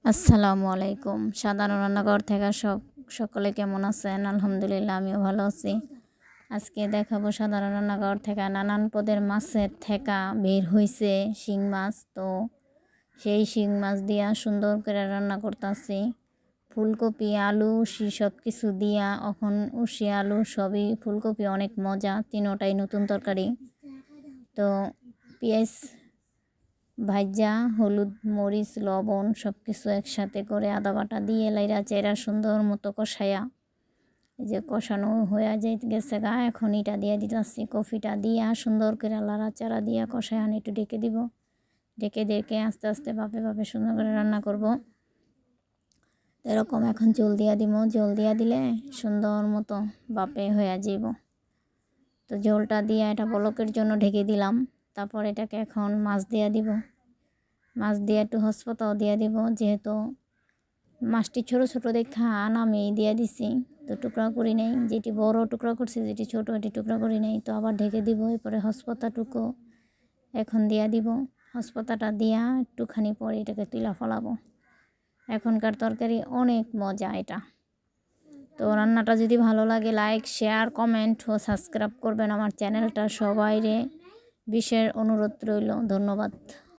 আসসালামু আলাইকুম। সাধারণ রান্নাঘর থেকে সকলে কেমন আছেন? আলহামদুলিল্লাহ আমিও ভালো আছি। আজকে দেখাবো সাধারণ রান্নাঘর থেকে নানান পদের মাছের থেকা বের হইছে শিং মাছ। তো সেই শিং মাছ দিয়া সুন্দর করে রান্না করতেছি। ফুলকপি আলু সব কিছু দিয়া এখন উশি আলু সবই ফুলকপি অনেক মজা, তিনোটাই নতুন তরকারি। তো পেঁয়াজ ভাজা হলুদ মরিচ লবণ সব কিছু একসাথে করে আদা বাটা দিয়ে লাইরা চেরা সুন্দর মতো কষায়া এই যে কষানো হয়ে যাই গেছে গা, এখন এটা দিয়ে দিতেছি। কফিটা দিয়া সুন্দর করে লাড়াচাড়া দিয়া কষায়ান একটু ডেকে দিব। ডেকে আস্তে আস্তে বাপে বাপে সুন্দর করে রান্না করব। এরকম এখন জল দিয়া দিব। জল দিয়া দিলে সুন্দর মতো বাপে হয়ে যাব। তো জলটা দিয়ে এটা বলকের জন্য ঢেকে দিলাম। তারপর এটাকে এখন মাছ দিয়া দিব। মাছ দিয়ে একটু হসপাতাও দিয়ে দিব, যেহেতু মাছটি ছোটো ছোটো দেখা আমি দিয়ে দিছি। তো টুকরা করি নেই, যেটি বড় টুকরা করছি, যেটি ছোটো এটি টুকরা করি নেই। তো আবার ঢেকে দিব। এরপরে হসপাতাটুকু এখন দিয়া দিব। হসপাতাটা দিয়া একটুখানি পরে এটাকে তুলা ফলাবো। এখনকার তরকারি অনেক মজা এটা। তো রান্নাটা যদি ভালো লাগে লাইক শেয়ার কমেন্ট ও সাবস্ক্রাইব করবেন আমার চ্যানেলটা। সবাইরে বিশেষ অনুরোধ রইল। ধন্যবাদ।